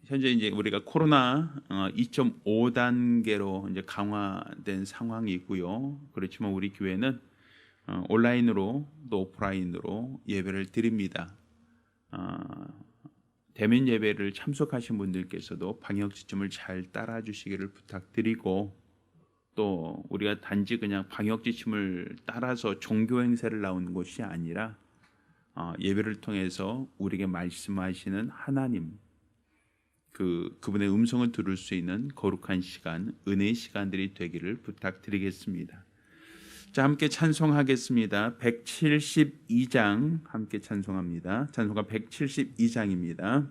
현재 이제 우리가 코로나 2.5단계로 이제 강화된 상황이 있고요. 그렇지만 우리 교회는 온라인으로 또 오프라인으로 예배를 드립니다. 대면 예배를 참석하신 분들께서도 방역 지침을 잘 따라 주시기를 부탁드리고, 또 우리가 단지 그냥 방역 지침을 따라서 종교 행사를 나오는 것이 아니라 예배를 통해서 우리에게 말씀하시는 하나님, 그분의 음성을 들을 수 있는 거룩한 시간, 은혜의 시간들이 되기를 부탁드리겠습니다. 자, 함께 찬송하겠습니다. 172장 함께 찬송합니다. 찬송가 172장입니다.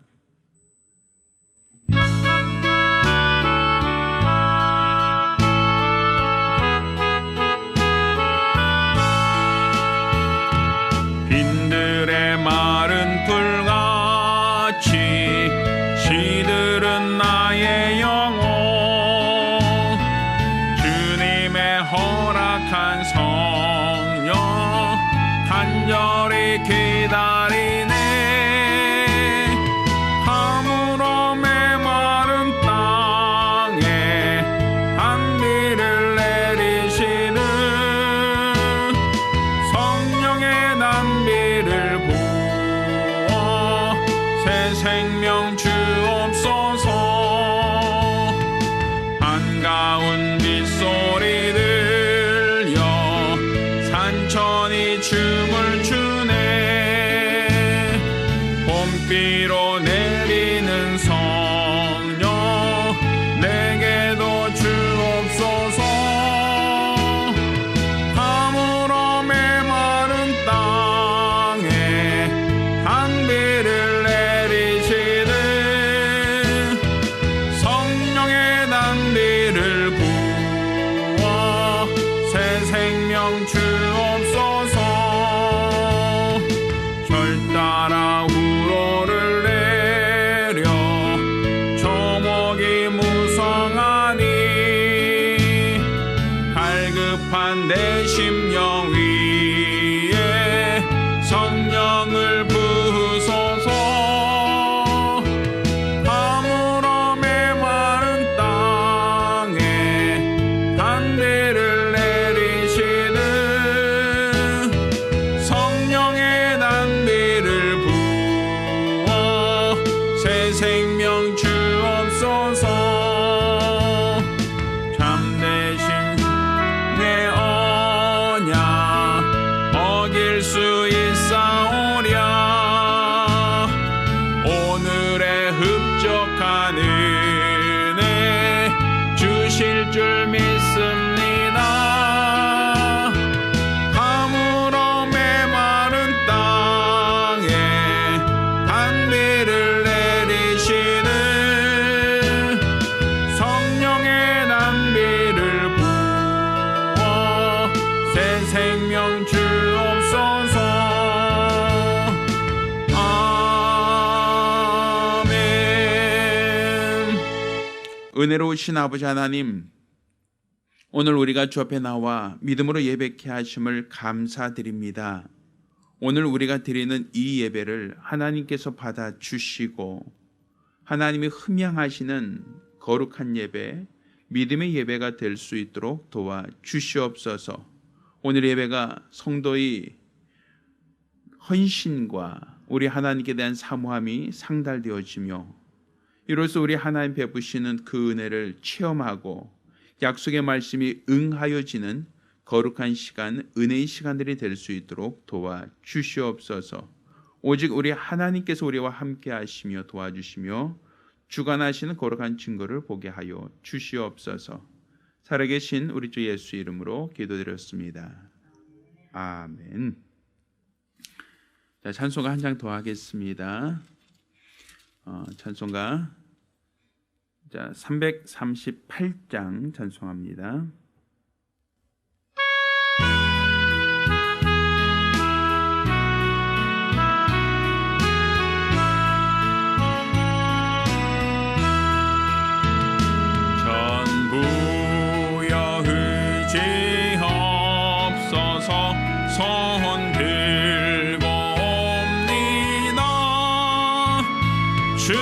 빈들의 마른 풀같이 시들은 나의 영혼, 주님의 허락한 성령 간절히 기다리네. 가물어 메마른 땅에 단비를 내리시는 성령의 단비를 부어 새 생명 주옵소서. 한가운 빗소리 들려 산천이 춤을 추네. 봄비로 내리는 성령 내게도 주옵소서. 가물어 메마른 땅에 단비를 내리시는 성령의 단비를 부어 새 생명 주옵소서. 절 따라 우로를 내려 조목이 무성하니 갈급한 내 심령 위에 성령을 부으소서. 가물어 메마른 땅에 단비를 내리시는 성령의 단비를 부어 새 생명 주옵소서. 참되신 내 언약 어길 수 있사오랴. 오늘의 흡족한 은혜 주실 줄 믿습니다. 가물어 메마른 땅에 단비를 내리시는 성령의 단비를 부어 새 생명 주옵소서. 아멘. 은혜로우신 아버지 하나님, 오늘 우리가 주 앞에 나와 믿음으로 예배케 하심을 감사드립니다. 오늘 우리가 드리는 이 예배를 하나님께서 받아주시고 하나님이 흠양하시는 거룩한 예배, 믿음의 예배가 될 수 있도록 도와주시옵소서. 오늘 예배가 성도의 헌신과 우리 하나님께 대한 사모함이 상달되어지며, 이로써 우리 하나님 베푸시는 그 은혜를 체험하고 약속의 말씀이 응하여지는 거룩한 시간, 은혜의 시간들이 될 수 있도록 도와주시옵소서. 오직 우리 하나님께서 우리와 함께 하시며 도와주시며 주관하시는 거룩한 증거를 보게 하여 주시옵소서. 살아계신 우리 주 예수 이름으로 기도드렸습니다. 아멘. 자, 찬송가 한 장 더 하겠습니다. 찬송가 338장 찬송합니다. 전부여 의지없어서 손 들고 옵니다. 주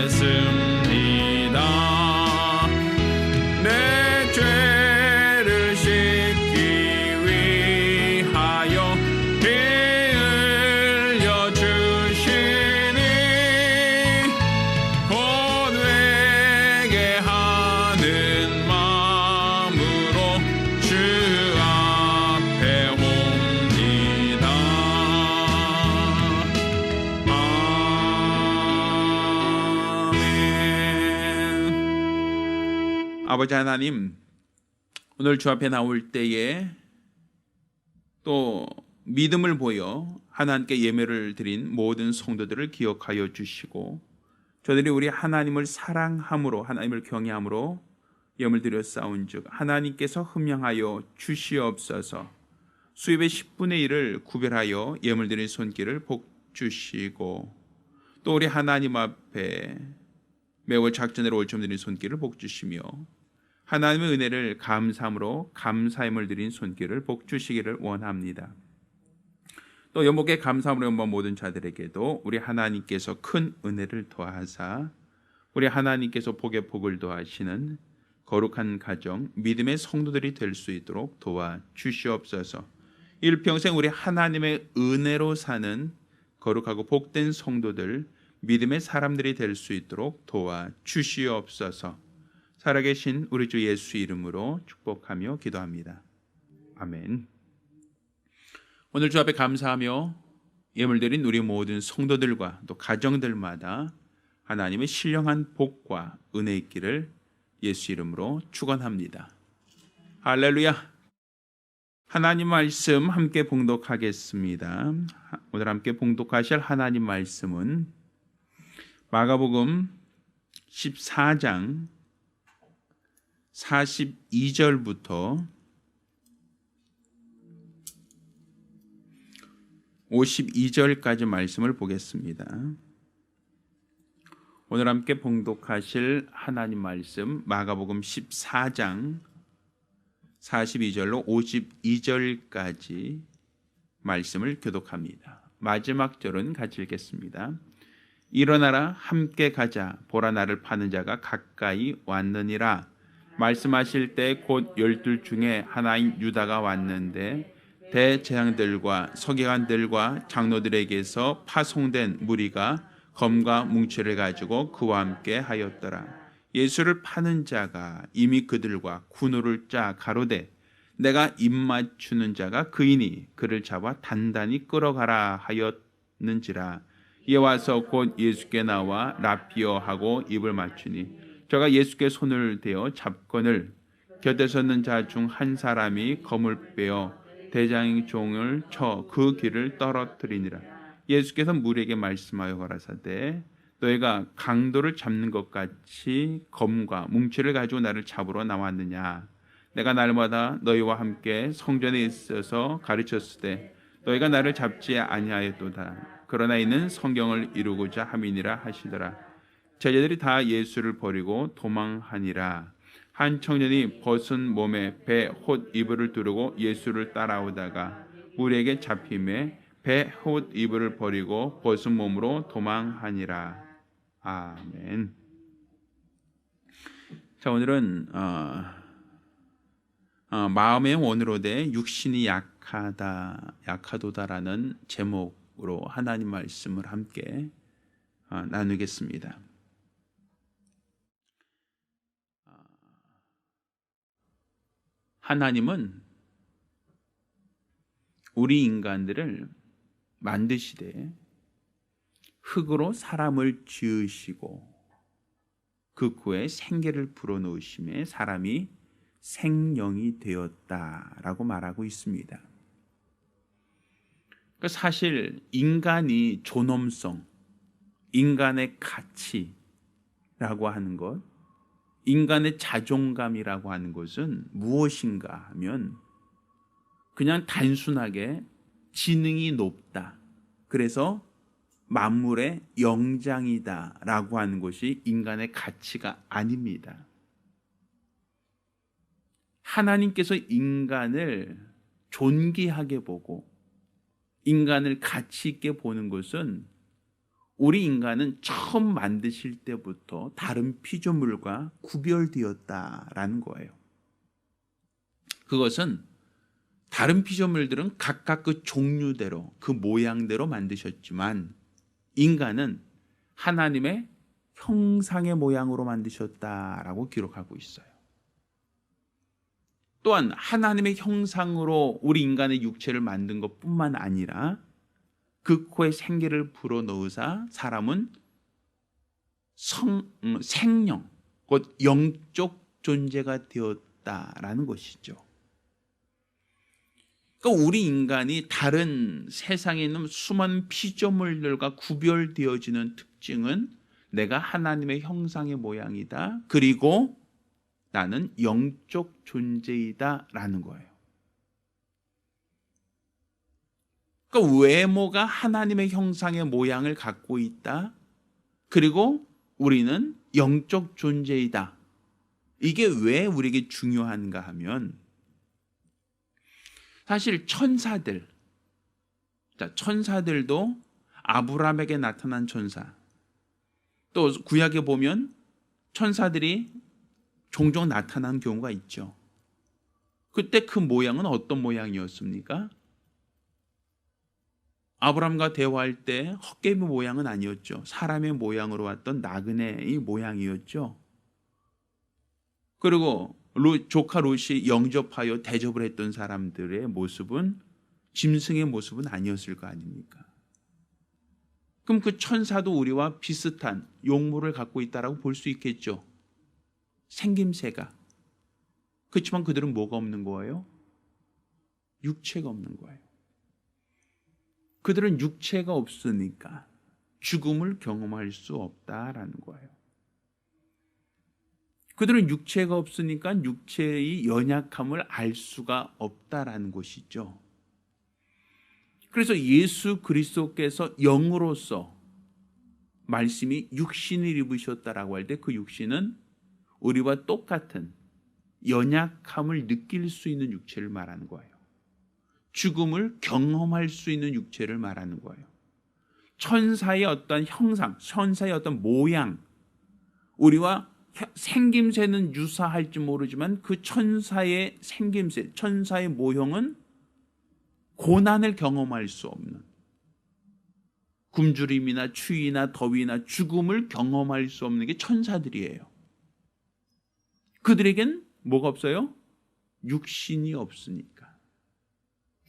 했습니다. 내 죄를 씻기 위하여 피 흘려 주시니 곧 회개하는 마음으로 주 앞에 옵니다. 아멘. 아버지 하나님, 오늘 주 앞에 나올 때에 또 믿음을 보여 하나님께 예배를 드린 모든 성도들을 기억하여 주시고, 저들이 우리 하나님을 사랑함으로, 하나님을 경외함으로 예물 드려 싸운즉 하나님께서 흠양하여 주시옵소서. 수입의 10분의 1을 구별하여 예물 드린 손길을 복 주시고, 또 우리 하나님 앞에 매월 작전으로 올점 드린 손길을 복 주시며, 하나님의 은혜를 감사함으로 감사함을 드린 손길을 복 주시기를 원합니다. 또 연복의 감사함으로 연복 모든 자들에게도 우리 하나님께서 큰 은혜를 더하사 우리 하나님께서 복의 복을 더하시는 거룩한 가정, 믿음의 성도들이 될 수 있도록 도와 주시옵소서. 일평생 우리 하나님의 은혜로 사는 거룩하고 복된 성도들, 믿음의 사람들이 될 수 있도록 도와 주시옵소서. 살아계신 우리 주 예수 이름으로 축복하며 기도합니다. 아멘. 오늘 주 앞에 감사하며 예물 드린 우리 모든 성도들과 또 가정들마다 하나님의 신령한 복과 은혜 있기를 예수 이름으로 축원합니다. 할렐루야. 하나님 말씀 함께 봉독하겠습니다. 오늘 함께 봉독하실 하나님 말씀은 마가복음 14장 42절부터 52절까지 말씀을 보겠습니다. 오늘 함께 봉독하실 하나님 말씀 마가복음 14장 42절로 52절까지 말씀을 교독합니다. 마지막 절은 같이 읽겠습니다. 일어나라, 함께 가자. 보라, 나를 파는 자가 가까이 왔느니라. 말씀하실 때 곧 12 중에 하나인 유다가 왔는데 대제사장들과 서기관들과 장로들에게서 파송된 무리가 검과 뭉치를 가지고 그와 함께 하였더라. 예수를 파는 자가 이미 그들과 군우를 짜 가로되 내가 입맞추는 자가 그이니 그를 잡아 단단히 끌어가라 하였는지라. 이에 와서 곧 예수께 나와 라피어 하고 입을 맞추니 저가 예수께 손을 대어 잡거늘 곁에 섰는 자 중 한 사람이 검을 빼어 대장의 종을 쳐 그 길을 떨어뜨리니라. 예수께서 무리에게 말씀하여 가라사대 너희가 강도를 잡는 것 같이 검과 뭉치를 가지고 나를 잡으러 나왔느냐. 내가 날마다 너희와 함께 성전에 있어서 가르쳤을 때 너희가 나를 잡지 아니하였도다. 그러나 이는 성경을 이루고자 함이니라 하시더라. 제자들이 다 예수를 버리고 도망하니라. 한 청년이 벗은 몸에 배 홑 이불을 두르고 예수를 따라오다가 무리에게 잡힘에 배 홑 이불을 버리고 벗은 몸으로 도망하니라. 아멘. 자, 오늘은 마음의 원으로 돼 육신이 약하도다라는 제목으로 하나님 말씀을 함께 나누겠습니다. 하나님은 우리 인간들을 만드시되 흙으로 사람을 지으시고 그 코에 생기를 불어넣으심에 사람이 생명이 되었다라고 말하고 있습니다. 그러니까 사실 인간이 존엄성, 인간의 가치라고 하는 것, 인간의 자존감이라고 하는 것은 무엇인가 하면 그냥 단순하게 지능이 높다, 그래서 만물의 영장이다라고 하는 것이 인간의 가치가 아닙니다. 하나님께서 인간을 존귀하게 보고 인간을 가치 있게 보는 것은 우리 인간은 처음 만드실 때부터 다른 피조물과 구별되었다라는 거예요. 그것은 다른 피조물들은 각각 그 종류대로, 그 모양대로 만드셨지만 인간은 하나님의 형상의 모양으로 만드셨다라고 기록하고 있어요. 또한 하나님의 형상으로 우리 인간의 육체를 만든 것뿐만 아니라 그 코에 생기를 불어넣으사 사람은 생령, 곧 영적 존재가 되었다라는 것이죠. 그러니까 우리 인간이 다른 세상에 있는 수많은 피조물들과 구별되어지는 특징은 내가 하나님의 형상의 모양이다. 그리고 나는 영적 존재이다 라는 거예요. 그러니까 외모가 하나님의 형상의 모양을 갖고 있다. 그리고 우리는 영적 존재이다. 이게 왜 우리에게 중요한가 하면 사실 천사들도 아브라함에게 나타난 천사, 또 구약에 보면 천사들이 종종 나타난 경우가 있죠. 그때 그 모양은 어떤 모양이었습니까? 아브라함과 대화할 때 헛개미 모양은 아니었죠. 사람의 모양으로 왔던 나그네의 모양이었죠. 그리고 조카 롯이 영접하여 대접을 했던 사람들의 모습은 짐승의 모습은 아니었을 거 아닙니까? 그럼 그 천사도 우리와 비슷한 용모를 갖고 있다라고 볼 수 있겠죠. 생김새가. 그렇지만 그들은 뭐가 없는 거예요? 육체가 없는 거예요. 그들은 육체가 없으니까 죽음을 경험할 수 없다라는 거예요. 그들은 육체가 없으니까 육체의 연약함을 알 수가 없다라는 것이죠. 그래서 예수 그리스도께서 영으로서 말씀이 육신을 입으셨다라고 할 때 그 육신은 우리와 똑같은 연약함을 느낄 수 있는 육체를 말하는 거예요. 죽음을 경험할 수 있는 육체를 말하는 거예요. 천사의 어떤 형상, 천사의 어떤 모양, 우리와 생김새는 유사할지 모르지만 그 천사의 생김새, 천사의 모형은 고난을 경험할 수 없는, 굶주림이나 추위나 더위나 죽음을 경험할 수 없는 게 천사들이에요. 그들에겐 뭐가 없어요? 육신이 없으니까.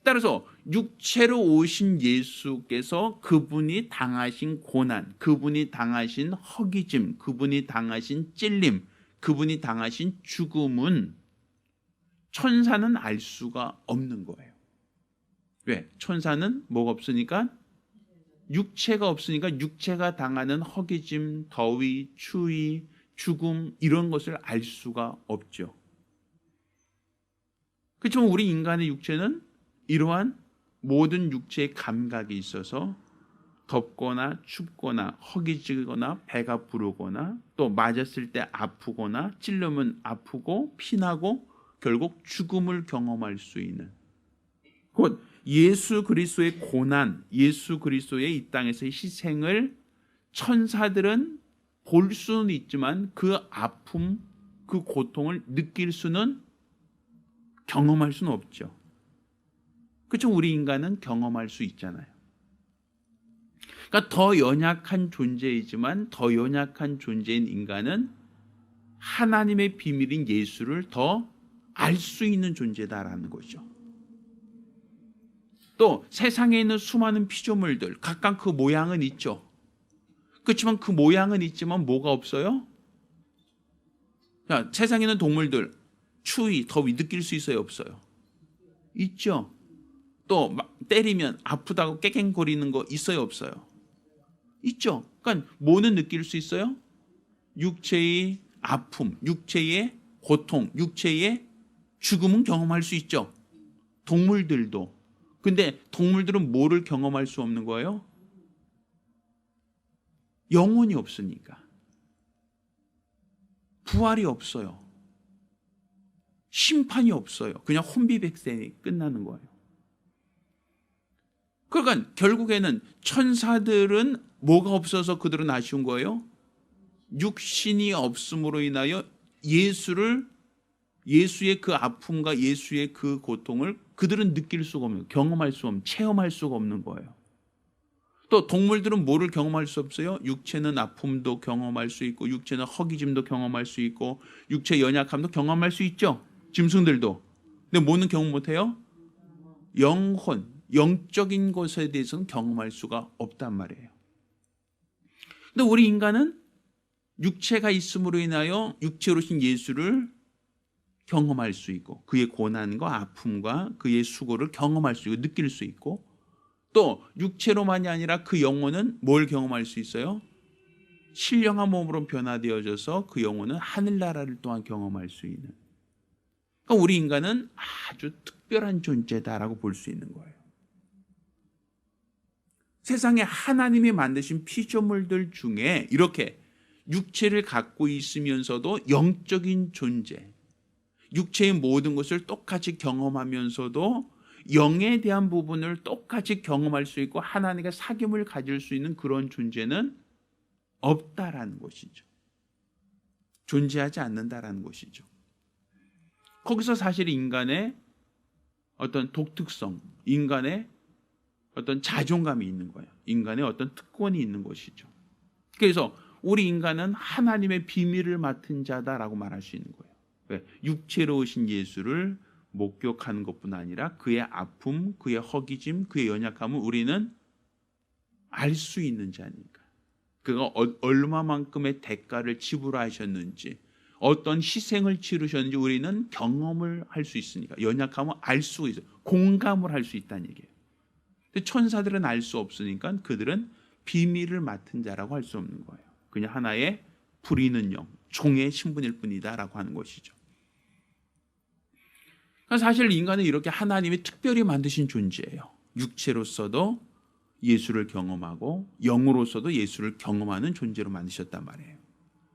따라서 육체로 오신 예수께서 그분이 당하신 고난, 그분이 당하신 허기짐, 그분이 당하신 찔림, 그분이 당하신 죽음은 천사는 알 수가 없는 거예요. 왜? 천사는 뭐가 없으니까? 육체가 없으니까 육체가 당하는 허기짐, 더위, 추위, 죽음 이런 것을 알 수가 없죠. 그렇지만 우리 인간의 육체는 이러한 모든 육체의 감각이 있어서 덥거나 춥거나 허기지거나 배가 부르거나 또 맞았을 때 아프거나 찔르면 아프고 피나고 결국 죽음을 경험할 수 있는, 곧 예수 그리스도의 고난, 예수 그리스도의 이 땅에서의 희생을 천사들은 볼 수는 있지만 그 아픔, 그 고통을 느낄 수는, 경험할 수는 없죠. 그렇죠? 우리 인간은 경험할 수 있잖아요. 그러니까 더 연약한 존재이지만 더 연약한 존재인 인간은 하나님의 비밀인 예수를 더 알 수 있는 존재다라는 거죠. 또 세상에 있는 수많은 피조물들 각각 그 모양은 있죠. 그렇지만 그 모양은 있지만 뭐가 없어요? 자, 세상에 있는 동물들 추위, 더위 느낄 수 있어요? 없어요? 있죠. 또 때리면 아프다고 깨갱거리는 거 있어요? 없어요? 있죠. 그러니까 뭐는 느낄 수 있어요? 육체의 아픔, 육체의 고통, 육체의 죽음은 경험할 수 있죠. 동물들도. 근데 동물들은 뭐를 경험할 수 없는 거예요? 영혼이 없으니까. 부활이 없어요. 심판이 없어요. 그냥 혼비백산이 끝나는 거예요. 그러니까 결국에는 천사들은 뭐가 없어서 그들은 아쉬운 거예요? 육신이 없음으로 인하여 예수의 그 아픔과 예수의 그 고통을 그들은 느낄 수가 없는, 경험할 수 없는, 체험할 수가 없는 거예요. 또 동물들은 뭐를 경험할 수 없어요? 육체는 아픔도 경험할 수 있고, 육체는 허기짐도 경험할 수 있고, 육체 연약함도 경험할 수 있죠. 짐승들도. 근데 뭐는 경험 못해요? 영혼, 영적인 것에 대해서는 경험할 수가 없단 말이에요. 근데 우리 인간은 육체가 있음으로 인하여 육체로신 예수를 경험할 수 있고, 그의 고난과 아픔과 그의 수고를 경험할 수 있고 느낄 수 있고, 또 육체로만이 아니라 그 영혼은 뭘 경험할 수 있어요? 신령한 몸으로 변화되어져서 그 영혼은 하늘나라를 또한 경험할 수 있는, 그러니까 우리 인간은 아주 특별한 존재다라고 볼 수 있는 거예요. 세상에 하나님이 만드신 피조물들 중에 이렇게 육체를 갖고 있으면서도 영적인 존재, 육체의 모든 것을 똑같이 경험하면서도 영에 대한 부분을 똑같이 경험할 수 있고 하나님과 사귐을 가질 수 있는 그런 존재는 없다라는 것이죠. 존재하지 않는다라는 것이죠. 거기서 사실 인간의 어떤 독특성, 인간의 어떤 자존감이 있는 거예요. 인간의 어떤 특권이 있는 것이죠. 그래서 우리 인간은 하나님의 비밀을 맡은 자다라고 말할 수 있는 거예요. 왜? 육체로 오신 예수를 목격하는 것뿐 아니라 그의 아픔, 그의 허기짐, 그의 연약함을 우리는 알 수 있는 자니까. 그가 얼마만큼의 대가를 지불하셨는지, 어떤 희생을 치르셨는지 우리는 경험을 할 수 있으니까, 연약함을 알 수 있어요. 공감을 할 수 있다는 얘기예요. 근데 천사들은 알 수 없으니까 그들은 비밀을 맡은 자라고 할 수 없는 거예요. 그냥 하나의 부리는 영, 종의 신분일 뿐이다라고 하는 것이죠. 사실 인간은 이렇게 하나님이 특별히 만드신 존재예요. 육체로서도 예수를 경험하고 영으로서도 예수를 경험하는 존재로 만드셨단 말이에요.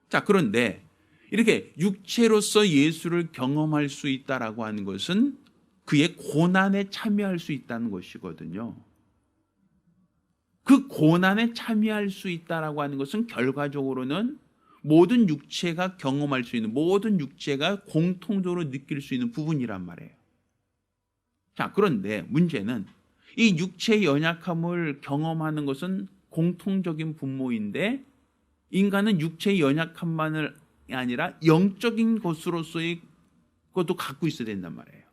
자, 그런데 이렇게 육체로서 예수를 경험할 수 있다라고 하는 것은 그의 고난에 참여할 수 있다는 것이거든요. 그 고난에 참여할 수 있다라고 하는 것은 결과적으로는 모든 육체가 경험할 수 있는, 모든 육체가 공통적으로 느낄 수 있는 부분이란 말이에요. 자, 그런데 문제는 이 육체의 연약함을 경험하는 것은 공통적인 분모인데, 인간은 육체의 연약함만을 아니라 영적인 것으로서의 것도 갖고 있어야 된단 말이에요.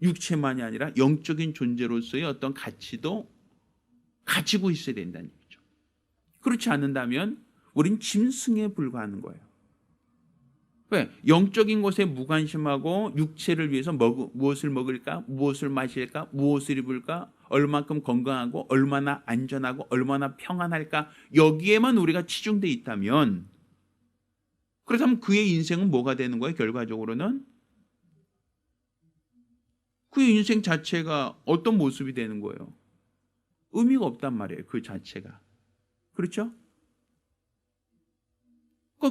육체만이 아니라 영적인 존재로서의 어떤 가치도 가지고 있어야 된다는 얘기죠. 그렇지 않는다면 우린 짐승에 불과하는 거예요. 왜? 영적인 것에 무관심하고 육체를 위해서 무엇을 먹을까? 무엇을 마실까? 무엇을 입을까? 얼마큼 건강하고 얼마나 안전하고 얼마나 평안할까? 여기에만 우리가 치중되어 있다면, 그렇다면 그의 인생은 뭐가 되는 거예요? 결과적으로는 그의 인생 자체가 어떤 모습이 되는 거예요? 의미가 없단 말이에요. 그 자체가. 그렇죠?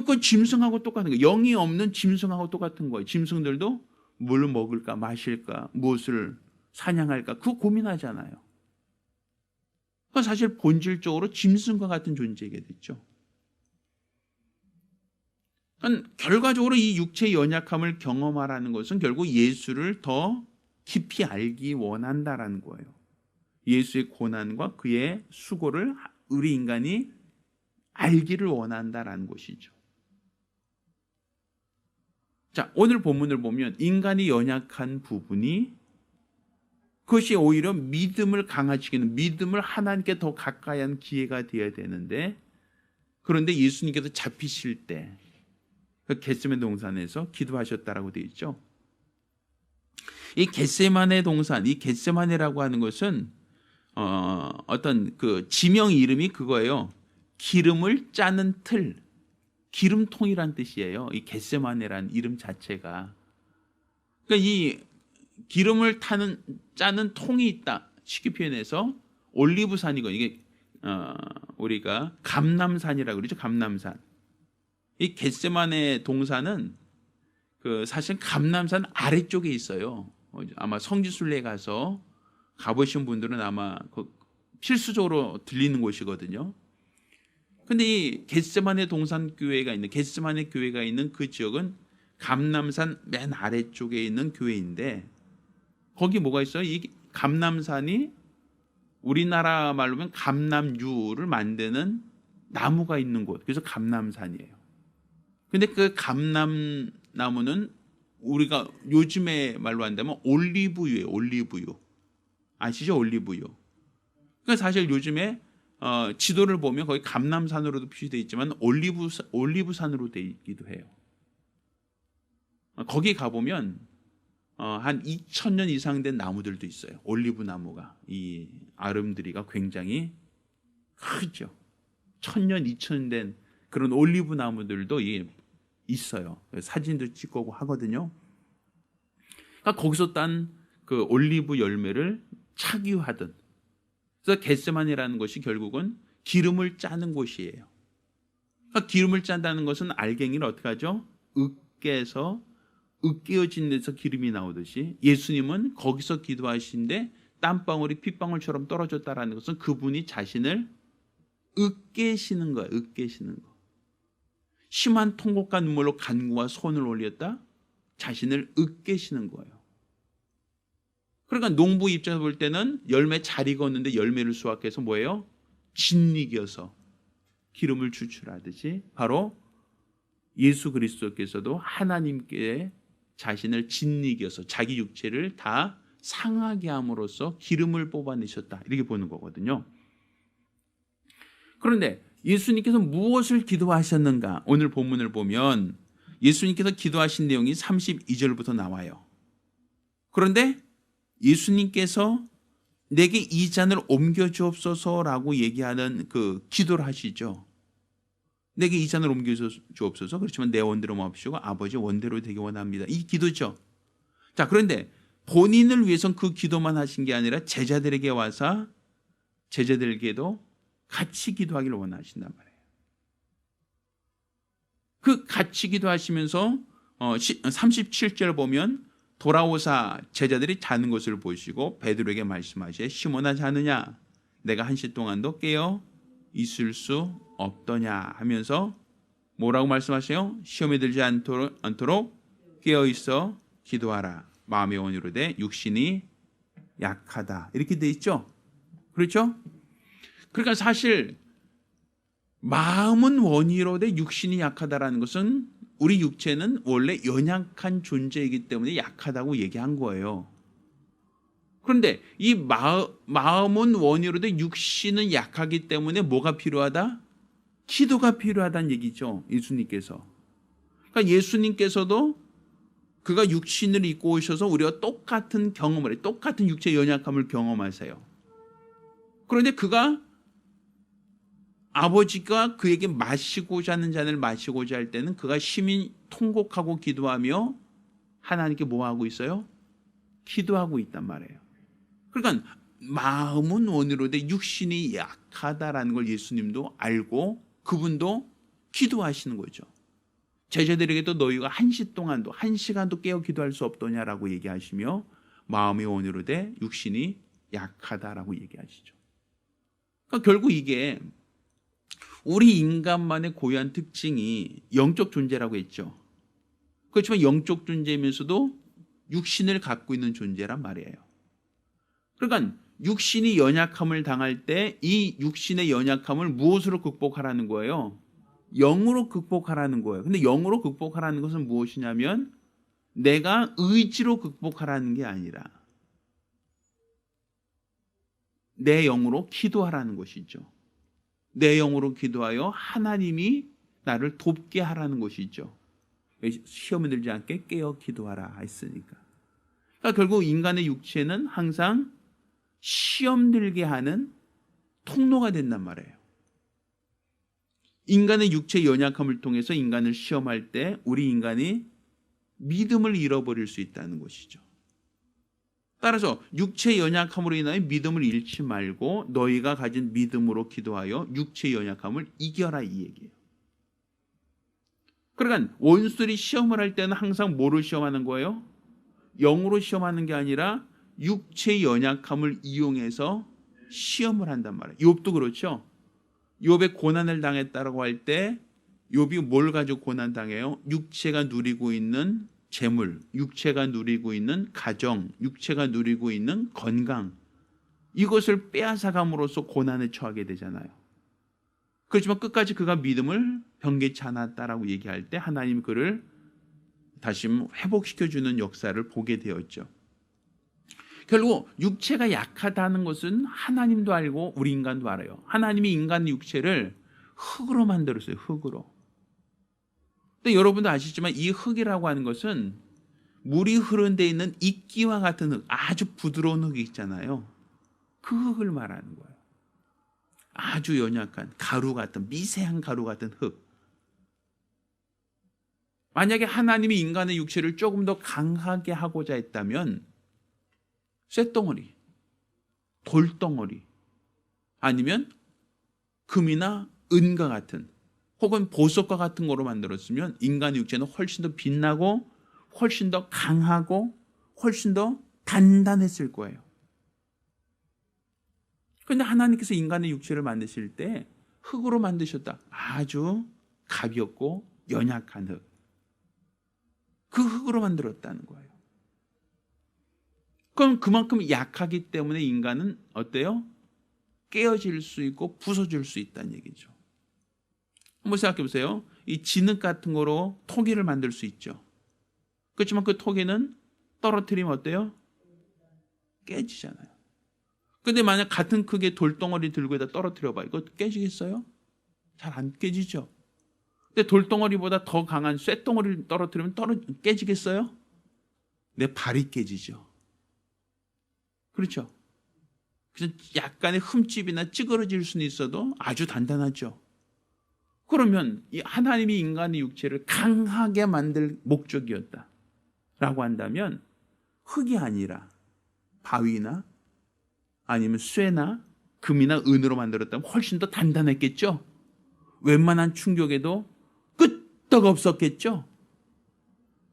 그 짐승하고 똑같은 거예요. 영이 없는 짐승하고 똑같은 거예요. 짐승들도 뭘 먹을까, 마실까, 무엇을 사냥할까, 그거 고민하잖아요. 그건 사실 본질적으로 짐승과 같은 존재겠죠. 결과적으로 이 육체의 연약함을 경험하라는 것은 결국 예수를 더 깊이 알기 원한다라는 거예요. 예수의 고난과 그의 수고를 우리 인간이 알기를 원한다라는 것이죠. 자, 오늘 본문을 보면 인간이 연약한 부분이, 그것이 오히려 믿음을 강화시키는, 믿음을 하나님께 더 가까이 하는 기회가 되어야 되는데, 그런데 예수님께서 잡히실 때 그 겟세마네 동산에서 기도하셨다라고 되어 있죠. 이 겟세마네 동산, 이 겟세마네라고 하는 것은 어떤 그 지명 이름이 그거예요. 기름을 짜는 틀, 기름통이란 뜻이에요. 이 겟세마네라는 이름 자체가. 그러니까 이 기름을 짜는 통이 있다. 쉽게 표현해서 올리브산이거든요. 이게 우리가 감람산이라고 그러죠. 감람산. 이 겟세마네 동산은 그 사실 감람산 아래쪽에 있어요. 아마 성지순례에 가서 가보신 분들은 아마 필수적으로 들리는 곳이거든요. 근데 이 겟세마네 동산교회가 있는 겟세마네 교회가 있는 그 지역은 감람산 맨 아래쪽에 있는 교회인데 거기 뭐가 있어요? 이 감람산이 우리나라 말로 하면 감람유를 만드는 나무가 있는 곳. 그래서 감람산이에요. 근데 그 감람나무는 우리가 요즘에 말로 한다면 올리브유예요. 올리브유. 아시죠? 올리브유. 그러니까 사실 요즘에 지도를 보면 거기 감람산으로도 표시되어 있지만 올리브산으로 되어 있기도 해요. 거기 가보면 한 2000년 이상 된 나무들도 있어요. 올리브 나무가. 이 아름드리가 굉장히 크죠. 1000년, 2000년 된 그런 올리브 나무들도 있어요. 사진도 찍고 하거든요. 그러니까 거기서 딴 그 올리브 열매를 착유하던. 그래서 겟세마네라는 것이 결국은 기름을 짜는 곳이에요. 그러니까 기름을 짠다는 것은 알갱이를 어떻게 하죠? 으깨서 으깨어진 데서 기름이 나오듯이 예수님은 거기서 기도하시는데 땀방울이 핏방울처럼 떨어졌다라는 것은 그분이 자신을 으깨시는 거예요. 으깨시는 거. 심한 통곡과 눈물로 간구와 손을 올렸다. 자신을 으깨시는 거예요. 그러니까 농부 입장에서 볼 때는 열매 잘 익었는데 열매를 수확해서 뭐예요? 짓이겨서 기름을 추출하듯이 바로 예수 그리스도께서도 하나님께 자신을 짓이겨서 자기 육체를 다 상하게 함으로써 기름을 뽑아내셨다. 이렇게 보는 거거든요. 그런데 예수님께서 무엇을 기도하셨는가? 오늘 본문을 보면 예수님께서 기도하신 내용이 32절부터 나와요. 그런데 예수님께서 내게 이 잔을 옮겨주옵소서라고 얘기하는 그 기도를 하시죠. 내게 이 잔을 옮겨주옵소서. 그렇지만 내 원대로 마옵시고 아버지 원대로 되기 원합니다. 이 기도죠. 자, 그런데 본인을 위해서는 그 기도만 하신 게 아니라 제자들에게 와서 제자들에게도 같이 기도하기를 원하신단 말이에요. 그 같이 기도하시면서 37절 보면 돌아오사 제자들이 자는 것을 보시고 베드로에게 말씀하시되 시몬아 자느냐 내가 한시 동안도 깨어 있을 수 없더냐 하면서 뭐라고 말씀하세요? 시험에 들지 않도록 깨어 있어 기도하라. 마음의 원이로 돼 육신이 약하다. 이렇게 돼 있죠. 그렇죠? 그러니까 사실 마음은 원이로 돼 육신이 약하다라는 것은 우리 육체는 원래 연약한 존재이기 때문에 약하다고 얘기한 거예요. 그런데 이 마음은 원이로 돼 육신은 약하기 때문에 뭐가 필요하다? 기도가 필요하다는 얘기죠. 예수님께서. 그러니까 예수님께서도 그가 육신을 입고 오셔서 우리와 똑같은 경험을 해요. 똑같은 육체의 연약함을 경험하세요. 그런데 그가 아버지가 그에게 마시고자 하는 잔을 마시고자 할 때는 그가 심히 통곡하고 기도하며 하나님께 뭐 하고 있어요? 기도하고 있단 말이에요. 그러니까 마음은 원으로 돼 육신이 약하다라는 걸 예수님도 알고 그분도 기도하시는 거죠. 제자들에게도 너희가 한시 동안도 한 시간도 깨어 기도할 수 없더냐라고 얘기하시며 마음의 원으로 돼 육신이 약하다라고 얘기하시죠. 그러니까 결국 이게 우리 인간만의 고유한 특징이 영적 존재라고 했죠. 그렇지만 영적 존재이면서도 육신을 갖고 있는 존재란 말이에요. 그러니까 육신이 연약함을 당할 때 이 육신의 연약함을 무엇으로 극복하라는 거예요? 영으로 극복하라는 거예요. 근데 영으로 극복하라는 것은 무엇이냐면 내가 의지로 극복하라는 게 아니라 내 영으로 기도하라는 것이죠. 내 영으로 기도하여 하나님이 나를 돕게 하라는 것이죠. 시험에 들지 않게 깨어 기도하라 했으니까. 그러니까 결국 인간의 육체는 항상 시험 들게 하는 통로가 된단 말이에요. 인간의 육체의 연약함을 통해서 인간을 시험할 때 우리 인간이 믿음을 잃어버릴 수 있다는 것이죠. 따라서 육체의 연약함으로 인하여 믿음을 잃지 말고 너희가 가진 믿음으로 기도하여 육체의 연약함을 이겨라 이 얘기예요. 그러니까 원수들이 시험을 할 때는 항상 뭐로 시험하는 거예요? 영으로 시험하는 게 아니라 육체의 연약함을 이용해서 시험을 한단 말이에요. 욥도 그렇죠. 욥의 고난을 당했다라고 할 때 욥이 뭘 가지고 고난 당해요? 육체가 누리고 있는 재물, 육체가 누리고 있는 가정, 육체가 누리고 있는 건강, 이것을 빼앗아감으로써 고난에 처하게 되잖아요. 그렇지만 끝까지 그가 믿음을 변개치 않았다라고 얘기할 때 하나님 그를 다시 회복시켜주는 역사를 보게 되었죠. 결국 육체가 약하다는 것은 하나님도 알고 우리 인간도 알아요. 하나님이 인간 육체를 흙으로 만들었어요. 흙으로. 근데 여러분도 아시지만 이 흙이라고 하는 것은 물이 흐른 데 있는 이끼와 같은 흙, 아주 부드러운 흙이 있잖아요. 그 흙을 말하는 거예요. 아주 연약한 가루 같은, 미세한 가루 같은 흙. 만약에 하나님이 인간의 육체를 조금 더 강하게 하고자 했다면 쇳덩어리, 돌덩어리, 아니면 금이나 은과 같은 혹은 보석과 같은 거로 만들었으면 인간의 육체는 훨씬 더 빛나고 훨씬 더 강하고 훨씬 더 단단했을 거예요. 그런데 하나님께서 인간의 육체를 만드실 때 흙으로 만드셨다. 아주 가볍고 연약한 흙. 그 흙으로 만들었다는 거예요. 그럼 그만큼 약하기 때문에 인간은 어때요? 깨어질 수 있고 부서질 수 있다는 얘기죠. 한번 생각해 보세요. 이 진흙 같은 거로 토기를 만들 수 있죠. 그렇지만 그 토기는 떨어뜨리면 어때요? 깨지잖아요. 근데 만약 같은 크기의 돌덩어리 들고 에다 떨어뜨려 봐요. 이거 깨지겠어요? 잘 안 깨지죠. 근데 돌덩어리보다 더 강한 쇳덩어리를 떨어뜨리면 깨지겠어요? 내 발이 깨지죠. 그렇죠? 그래서 약간의 흠집이나 찌그러질 수는 있어도 아주 단단하죠. 그러면 이 하나님이 인간의 육체를 강하게 만들 목적이었다라고 한다면 흙이 아니라 바위나 아니면 쇠나 금이나 은으로 만들었다면 훨씬 더 단단했겠죠. 웬만한 충격에도 끄떡 없었겠죠.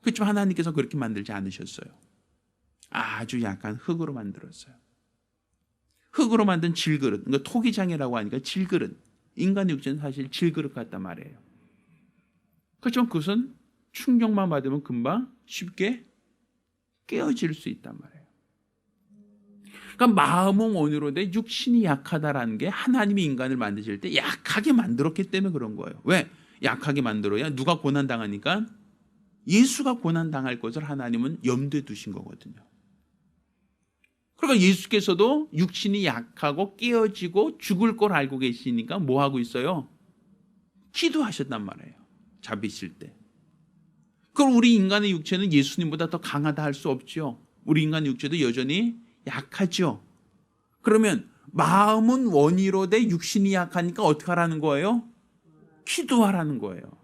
그렇지만 하나님께서 그렇게 만들지 않으셨어요. 아주 약한 흙으로 만들었어요. 흙으로 만든 질그릇, 그러니까 토기장이라고 하니까 질그릇. 인간의 육체는 사실 질그릇 같단 말이에요. 그렇지만 그것은 충격만 받으면 금방 쉽게 깨어질 수 있단 말이에요. 그러니까 마음은 원으로 돼 육신이 약하다라는 게 하나님이 인간을 만드실 때 약하게 만들었기 때문에 그런 거예요. 왜? 약하게 만들어야 누가 고난당하니까 예수가 고난당할 것을 하나님은 염두에 두신 거거든요. 그러니까 예수께서도 육신이 약하고 깨어지고 죽을 걸 알고 계시니까 뭐 하고 있어요? 기도하셨단 말이에요. 잡히실 때. 그럼 우리 인간의 육체는 예수님보다 더 강하다 할 수 없죠. 우리 인간의 육체도 여전히 약하죠. 그러면 마음은 원이로 돼 육신이 약하니까 어떻게 하라는 거예요? 기도하라는 거예요.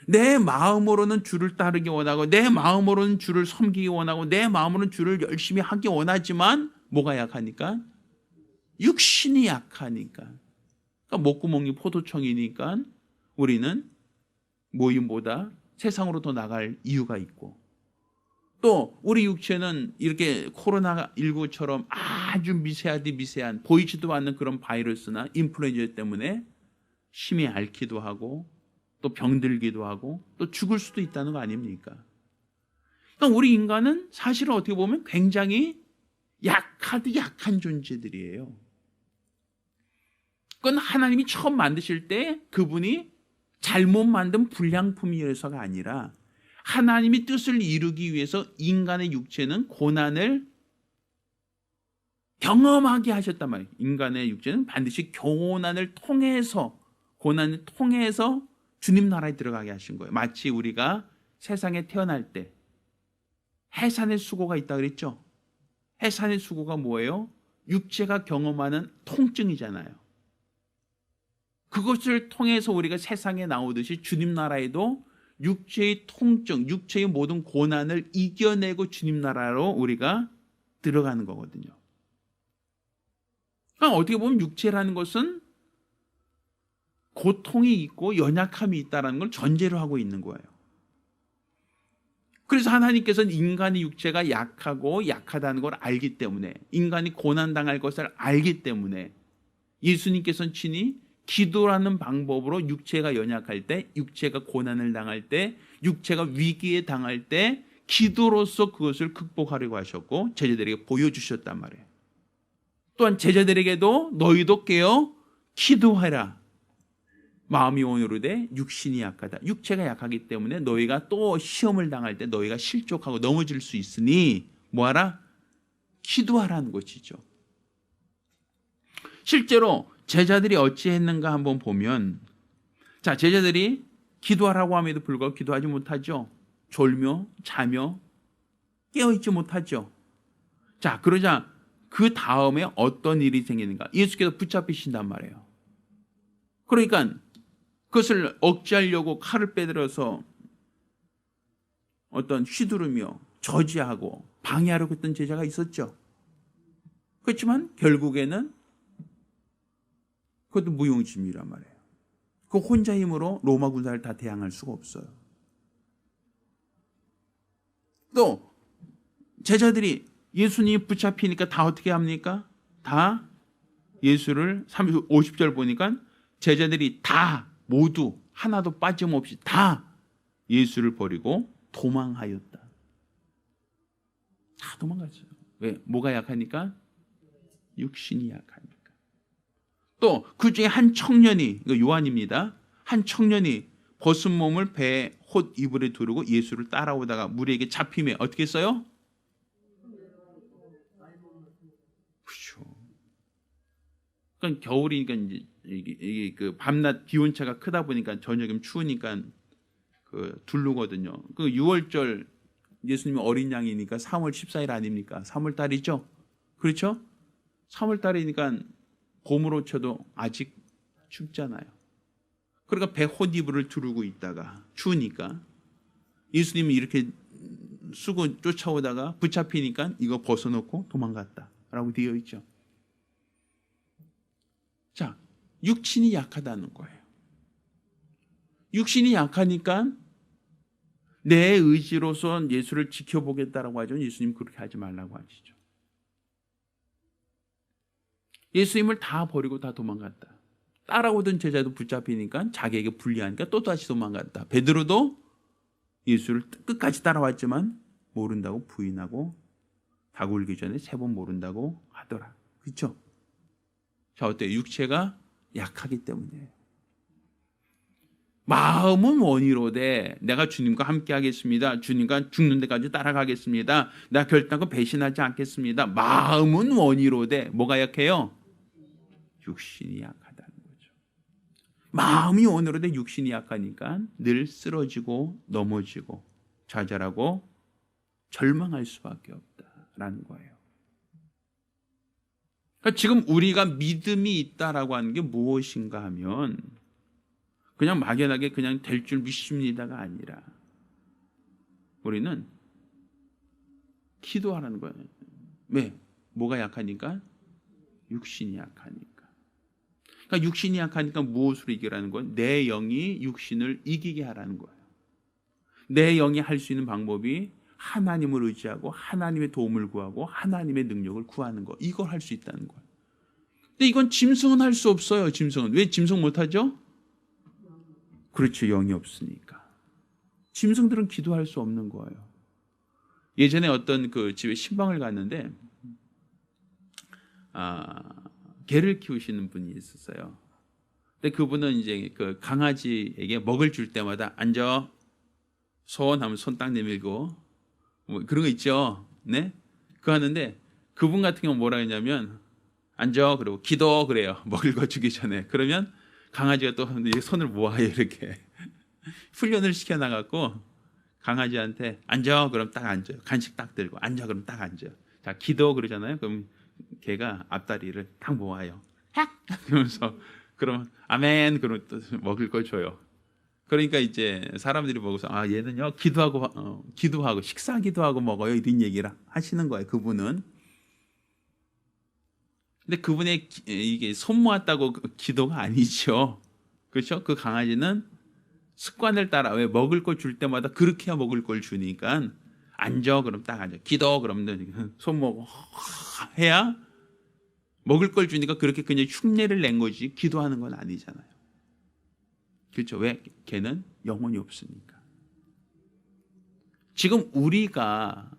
내 마음으로는 주를 따르기 원하고 내 마음으로는 주를 섬기기 원하고 내 마음으로는 주를 열심히 하기 원하지만 뭐가 약하니까? 육신이 약하니까. 그러니까 목구멍이 포도청이니까 우리는 모임보다 세상으로 더 나갈 이유가 있고 또 우리 육체는 이렇게 코로나19처럼 아주 미세한 보이지도 않는 그런 바이러스나 인플루엔자 때문에 심히 앓기도 하고 또 병들기도 하고 또 죽을 수도 있다는 거 아닙니까? 그러니까 우리 인간은 사실은 어떻게 보면 굉장히 약한 존재들이에요. 그건 하나님이 처음 만드실 때 그분이 잘못 만든 불량품이어서가 아니라 하나님이 뜻을 이루기 위해서 인간의 육체는 고난을 경험하게 하셨단 말이에요. 인간의 육체는 반드시 고난을 통해서 주님 나라에 들어가게 하신 거예요. 마치 우리가 세상에 태어날 때 해산의 수고가 있다 그랬죠. 해산의 수고가 뭐예요? 육체가 경험하는 통증이잖아요. 그것을 통해서 우리가 세상에 나오듯이 주님 나라에도 육체의 통증, 육체의 모든 고난을 이겨내고 주님 나라로 우리가 들어가는 거거든요. 그러니까 어떻게 보면 육체라는 것은 고통이 있고 연약함이 있다는 걸 전제로 하고 있는 거예요. 그래서 하나님께서는 인간의 육체가 약하고 약하다는 걸 알기 때문에, 인간이 고난당할 것을 알기 때문에 예수님께서는 친히 기도라는 방법으로 육체가 연약할 때, 육체가 고난을 당할 때, 육체가 위기에 당할 때 기도로서 그것을 극복하려고 하셨고 제자들에게 보여주셨단 말이에요. 또한 제자들에게도 너희도 깨어 기도하라. 마음이 온유로되 육신이 약하다. 육체가 약하기 때문에 너희가 또 시험을 당할 때 너희가 실족하고 넘어질 수 있으니 뭐하라? 기도하라는 것이죠. 실제로 제자들이 어찌했는가 한번 보면, 자, 제자들이 기도하라고 함에도 불구하고 기도하지 못하죠. 졸며 자며 깨어있지 못하죠. 자, 그러자 그 다음에 어떤 일이 생기는가? 예수께서 붙잡히신단 말이에요. 그러니까 그것을 억제하려고 칼을 빼들어서 어떤 휘두르며 저지하고 방해하려고 했던 제자가 있었죠. 그렇지만 결국에는 그것도 무용지물이란 말이에요. 그 혼자 힘으로 로마 군사를 다 대항할 수가 없어요. 또 제자들이 예수님이 붙잡히니까 다 어떻게 합니까? 다 예수를 50절 보니까 제자들이 다 모두 하나도 빠짐없이 다 예수를 버리고 도망하였다. 다 도망갔어요. 왜? 뭐가 약하니까? 육신이 약하니까. 또 그 중에 한 청년이, 이거 요한입니다. 한 청년이 벗은 몸을 배에 홑 이불에 두르고 예수를 따라오다가 무리에게 잡힘에 어떻게 써요? 그렇죠. 그러니까 겨울이니까 이게 그 밤낮 기온차가 크다 보니까 저녁이면 추우니까 그 두르거든요. 그 6월절 예수님이 어린 양이니까 3월 14일 아닙니까? 3월 달이죠. 그렇죠? 3월 달이니까 봄으로 쳐도 아직 춥잖아요. 그러니까 배 홑이불을 두르고 있다가 추우니까 예수님이 이렇게 쓰고 쫓아오다가 붙잡히니까 이거 벗어놓고 도망갔다라고 되어 있죠. 자, 육신이 약하다는 거예요. 육신이 약하니까 내 의지로서 예수를 지켜보겠다라고 하죠. 예수님 그렇게 하지 말라고 하시죠. 예수님을 다 버리고 다 도망갔다. 따라오던 제자도 붙잡히니까 자기에게 불리하니까 또 다시 도망갔다. 베드로도 예수를 끝까지 따라왔지만 모른다고 부인하고 닭 울기 전에 3번 모른다고 하더라. 그렇죠? 자, 어때요? 육체가 약하기 때문이에요. 마음은 원이로되 내가 주님과 함께 하겠습니다. 주님과 죽는 데까지 따라가겠습니다. 내가 결단코 배신하지 않겠습니다. 마음은 원이로되 뭐가 약해요? 육신이 약하다는 거죠. 마음이 원이로되 육신이 약하니까 늘 쓰러지고 넘어지고 좌절하고 절망할 수밖에 없다라는 거예요. 그러니까 지금 우리가 믿음이 있다라고 하는 게 무엇인가 하면 그냥 막연하게 그냥 될 줄 믿습니다가 아니라 우리는 기도하라는 거예요. 왜? 뭐가 약하니까? 육신이 약하니까. 그러니까 육신이 약하니까 무엇으로 이기라는 거예요? 내 영이 육신을 이기게 하라는 거예요. 내 영이 할 수 있는 방법이 하나님을 의지하고 하나님의 도움을 구하고 하나님의 능력을 구하는 거. 이걸 할 수 있다는 거예요. 근데 이건 짐승은 할 수 없어요. 짐승은. 왜 짐승 못하죠? 그렇죠. 영이 없으니까. 짐승들은 기도할 수 없는 거예요. 예전에 어떤 그 집에 신방을 갔는데 개를 키우시는 분이 있었어요. 근데 그분은 이제 그 강아지에게 먹을 줄 때마다 앉아 손 하면 손 딱 내밀고 뭐 그런 거 있죠. 네? 그거 하는데 그분 같은 경우 뭐라 했냐면 앉아 그리고 기도 그래요. 먹을 거 주기 전에. 그러면 강아지가 또 손을 모아요. 이렇게 훈련을 시켜나갖고 강아지한테 앉아 그럼 딱 앉아요. 간식 딱 들고 앉아 그럼 딱 앉아요. 자 기도 그러잖아요. 그럼 걔가 앞다리를 딱 모아요. 딱 그러면서 그럼 아멘 그러면 또 먹을 걸 줘요. 그러니까 이제 사람들이 보고서 얘는요 기도하고 식사 기도하고 먹어요 이런 얘기를 하시는 거예요. 그분은. 근데 그분의 이게 손 모았다고 기도가 아니죠. 그렇죠? 그 강아지는 습관을 따라 왜 먹을 걸 줄 때마다 그렇게 해야 먹을 걸 주니까 앉아 그럼 딱 앉아. 기도 그러면 손목 해야 먹을 걸 주니까 그렇게 그냥 흉내를 낸 거지 기도하는 건 아니잖아요. 그렇죠? 왜? 걔는 영혼이 없으니까. 지금 우리가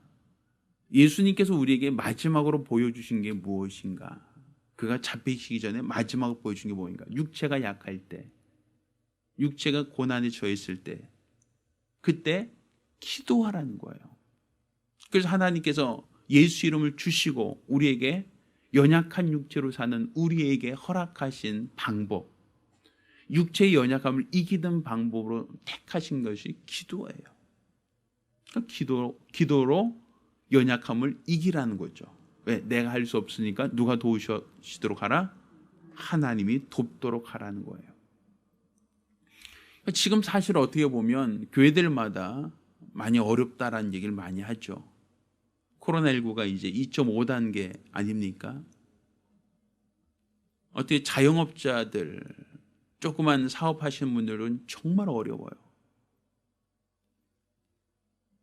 예수님께서 우리에게 마지막으로 보여주신 게 무엇인가? 그가 잡히시기 전에 마지막으로 보여준 게 뭐인가? 육체가 약할 때, 육체가 고난에 처했을 때, 그때 기도하라는 거예요. 그래서 하나님께서 예수 이름을 주시고 우리에게 연약한 육체로 사는 우리에게 허락하신 방법, 육체의 연약함을 이기는 방법으로 택하신 것이 기도예요. 그러니까 기도로 연약함을 이기라는 거죠. 왜? 내가 할 수 없으니까 누가 도우시도록 하라? 하나님이 돕도록 하라는 거예요. 지금 사실 어떻게 보면 교회들마다 많이 어렵다라는 얘기를 많이 하죠. 코로나19가 이제 2.5단계 아닙니까? 어떻게 자영업자들, 조그만 사업하시는 분들은 정말 어려워요.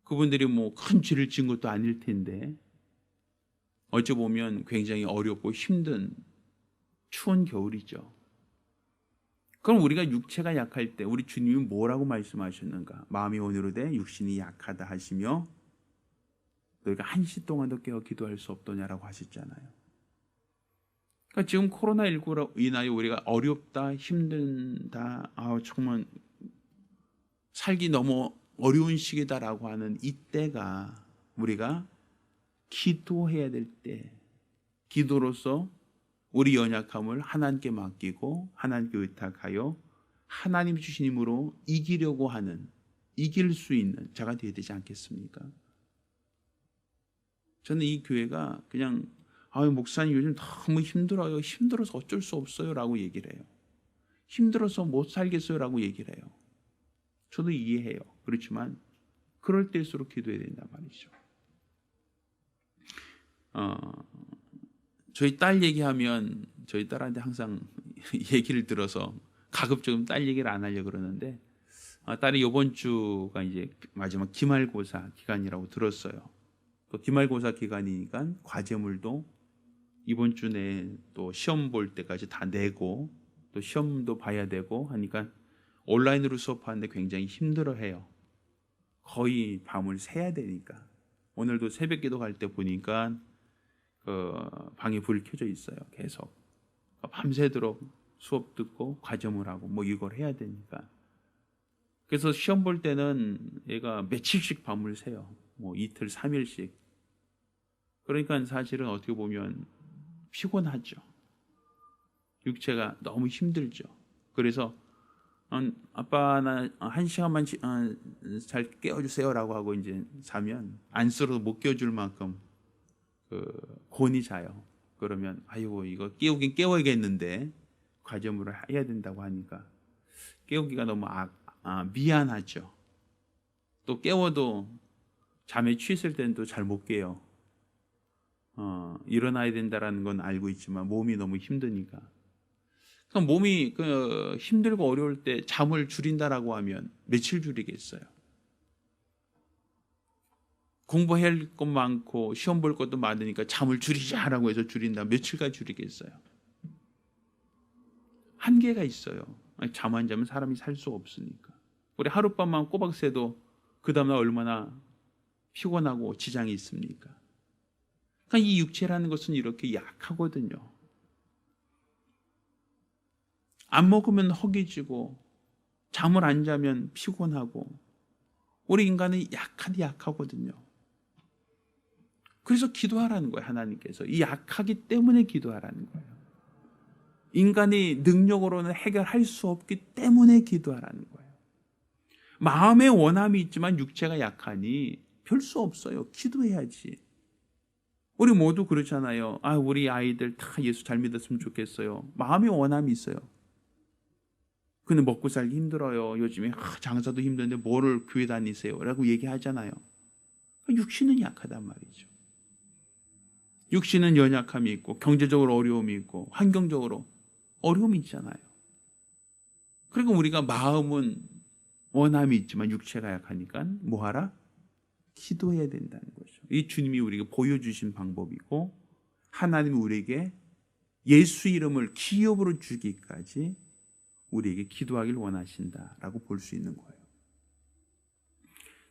그분들이 뭐 큰 죄를 지은 것도 아닐 텐데 어찌 보면 굉장히 어렵고 힘든 추운 겨울이죠. 그럼 우리가 육체가 약할 때 우리 주님이 뭐라고 말씀하셨는가? 마음이 온유로되 육신이 약하다 하시며 너희가 한시 동안도 깨어 기도할 수 없더냐라고 하셨잖아요. 그러니까 지금 코로나19로 인하여 우리가 어렵다, 힘든다, 정말 살기 너무 어려운 시기다라고 하는 이때가 우리가 기도해야 될 때, 기도로서 우리 연약함을 하나님께 맡기고 하나님께 의탁하여 하나님 주신 힘으로 이기려고 하는, 이길 수 있는 자가 되어야 되지 않겠습니까? 저는 이 교회가 그냥 목사님 요즘 너무 힘들어요. 힘들어서 어쩔 수 없어요 라고 얘기를 해요. 힘들어서 못 살겠어요 라고 얘기를 해요. 저도 이해해요. 그렇지만 그럴 때일수록 기도해야 된단 말이죠. 저희 딸 얘기하면 저희 딸한테 항상 얘기를 들어서 가급적이면 딸 얘기를 안 하려고 그러는데 딸이 이번 주가 이제 마지막 기말고사 기간이라고 들었어요. 또 기말고사 기간이니까 과제물도 이번 주 내에 또 시험 볼 때까지 다 내고 또 시험도 봐야 되고 하니까 온라인으로 수업하는데 굉장히 힘들어해요. 거의 밤을 새야 되니까. 오늘도 새벽기도 갈 때 보니까 방에 불이 켜져 있어요. 계속 밤새도록 수업 듣고 과제물 하고 뭐 이걸 해야 되니까. 그래서 시험 볼 때는 얘가 며칠씩 밤을 새요. 뭐 이틀, 3일씩. 그러니까 사실은 어떻게 보면 피곤하죠. 육체가 너무 힘들죠. 그래서 아빠 나 1시간만 잘 깨워주세요라고 하고 이제 자면 안쓰러워서 못 깨워줄 만큼 곤히 자요. 그러면 아이고 이거 깨우긴 깨워야겠는데 과제물을 해야 된다고 하니까 깨우기가 너무 미안하죠. 또 깨워도 잠에 취했을 때는 또 잘 못 깨요. 일어나야 된다라는 건 알고 있지만 몸이 너무 힘드니까. 그럼 몸이 힘들고 어려울 때 잠을 줄인다라고 하면 며칠 줄이겠어요? 공부해야 할 것 많고 시험 볼 것도 많으니까 잠을 줄이자라고 해서 줄인다. 며칠까지 줄이겠어요? 한계가 있어요. 잠 안 자면 사람이 살 수 없으니까. 우리 하룻밤만 꼬박 새도 그 다음날 얼마나 피곤하고 지장이 있습니까? 그러니까 이 육체라는 것은 이렇게 약하거든요. 안 먹으면 허기지고 잠을 안 자면 피곤하고 우리 인간은 약하거든요. 그래서 기도하라는 거예요. 하나님께서 이 약하기 때문에 기도하라는 거예요. 인간이 능력으로는 해결할 수 없기 때문에 기도하라는 거예요. 마음의 원함이 있지만 육체가 약하니 별 수 없어요. 기도해야지. 우리 모두 그렇잖아요. 우리 아이들 다 예수 잘 믿었으면 좋겠어요. 마음의 원함이 있어요. 근데 먹고 살기 힘들어요. 요즘에 장사도 힘든데 뭐를 교회 다니세요? 라고 얘기하잖아요. 육신은 약하단 말이죠. 육신은 연약함이 있고 경제적으로 어려움이 있고 환경적으로 어려움이 있잖아요. 그리고 우리가 마음은 원함이 있지만 육체가 약하니까 뭐하라? 기도해야 된다는 거죠. 이 주님이 우리에게 보여주신 방법이고 하나님이 우리에게 예수 이름을 기업으로 주기까지 우리에게 기도하길 원하신다라고 볼 수 있는 거예요.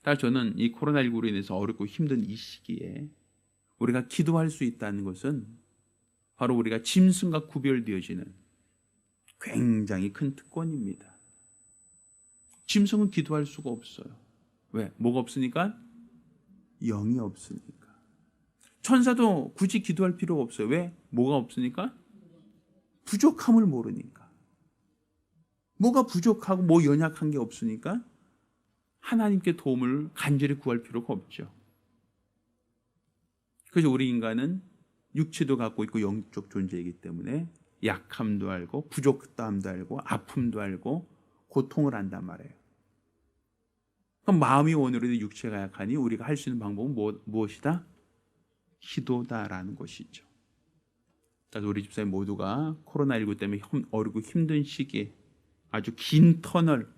사실 저는 이 코로나19로 인해서 어렵고 힘든 이 시기에 우리가 기도할 수 있다는 것은 바로 우리가 짐승과 구별되어지는 굉장히 큰 특권입니다. 짐승은 기도할 수가 없어요. 왜? 뭐가 없으니까? 영이 없으니까. 천사도 굳이 기도할 필요가 없어요. 왜? 뭐가 없으니까? 부족함을 모르니까. 뭐가 부족하고 뭐 연약한 게 없으니까 하나님께 도움을 간절히 구할 필요가 없죠. 그래서 우리 인간은 육체도 갖고 있고 영적 존재이기 때문에 약함도 알고 부족함도 알고 아픔도 알고 고통을 안단 말이에요. 그럼 마음이 원으로도 육체가 약하니 우리가 할 수 있는 방법은 무엇이다? 기도다라는 것이죠. 그래서 우리 집사님 모두가 코로나19 때문에 어렵고 힘든 시기에 아주 긴 터널,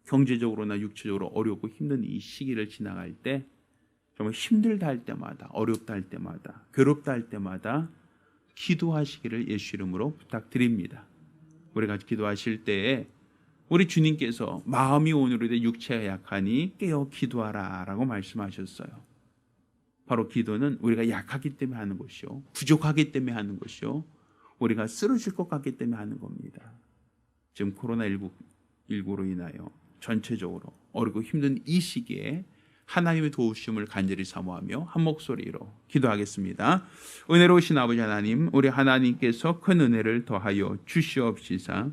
경제적으로나 육체적으로 어렵고 힘든 이 시기를 지나갈 때 정말 힘들다 할 때마다, 어렵다 할 때마다, 괴롭다 할 때마다 기도하시기를 예수 이름으로 부탁드립니다. 우리가 기도하실 때에 우리 주님께서 마음이 오늘도 육체가 약하니 깨어 기도하라 라고 말씀하셨어요. 바로 기도는 우리가 약하기 때문에 하는 것이요, 부족하기 때문에 하는 것이요, 우리가 쓰러질 것 같기 때문에 하는 겁니다. 지금 코로나19로 인하여 전체적으로 어렵고 힘든 이 시기에 하나님의 도우심을 간절히 사모하며 한 목소리로 기도하겠습니다. 은혜로우신 아버지 하나님, 우리 하나님께서 큰 은혜를 더하여 주시옵시사.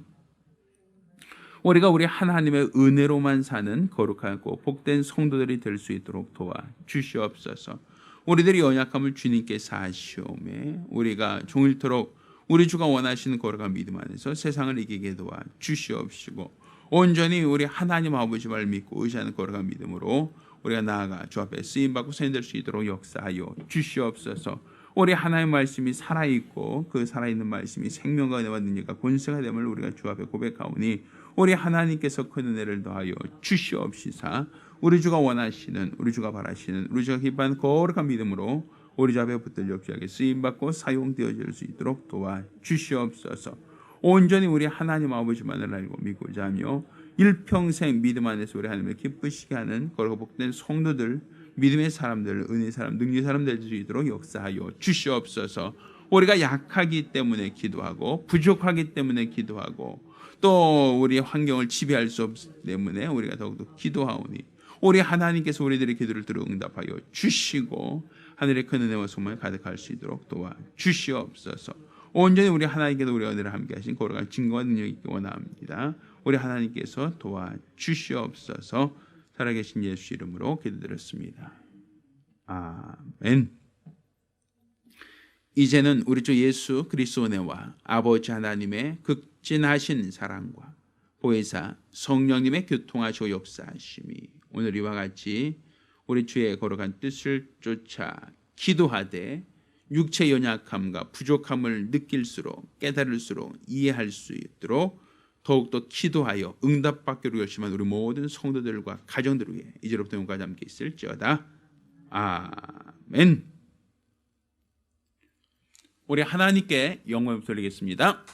우리가 우리 하나님의 은혜로만 사는 거룩하고 복된 성도들이 될 수 있도록 도와 주시옵소서. 우리들의 연약함을 주님께 사하시오매 우리가 종일토록 우리 주가 원하시는 거룩한 믿음 안에서 세상을 이기게 도와 주시옵시고, 온전히 우리 하나님 아버지를 믿고 의지하는 거룩한 믿음으로 우리가 나아가 주 앞에 쓰임받고 세임될 수 있도록 역사하여 주시옵소서. 우리 하나님의 말씀이 살아있고 그 살아있는 말씀이 생명과 은혜와 능력과 권세가 됨을 우리가 주 앞에 고백하오니 우리 하나님께서 큰 은혜를 더하여 주시옵시사. 우리 주가 원하시는, 우리 주가 바라시는, 우리 주가 기뻐하는 거룩한 믿음으로 우리 주 앞에 붙들려 귀하게 쓰임받고 사용되어질 수 있도록 도와 주시옵소서. 온전히 우리 하나님 아버지만을 알고 믿고자 하며 일평생 믿음 안에서 우리 하나님을 기쁘시게 하는 거룩하고 복된 성도들, 믿음의 사람들, 은혜의 사람, 능력의 사람 될 수 있도록 역사하여 주시옵소서. 우리가 약하기 때문에 기도하고 부족하기 때문에 기도하고 또 우리의 환경을 지배할 수 없기 때문에 우리가 더욱더 기도하오니 우리 하나님께서 우리들의 기도를 들어 응답하여 주시고 하늘의 큰 은혜와 소망이 가득할 수 있도록 도와 주시옵소서. 온전히 우리 하나님께서 우리 은혜를 함께 하신 거룩한 증거와 능력이 있기 원합니다. 우리 하나님께서 도와 주시옵소서. 살아계신 예수 이름으로 기도드렸습니다. 아멘. 이제는 우리 주 예수 그리스도 은혜와 아버지 하나님의 극진하신 사랑과 보혜사 성령님의 교통하시고 역사하심이 오늘 이와 같이 우리 주의 거룩한 뜻을 쫓아 기도하되 육체 연약함과 부족함을 느낄수록 깨달을수록 이해할 수 있도록 더욱더 기도하여 응답받기로 결심한 우리 모든 성도들과 가정들 위해 이제로부터 영원까지 함께 있을지어다. 아멘. 우리 하나님께 영광을 돌리겠습니다.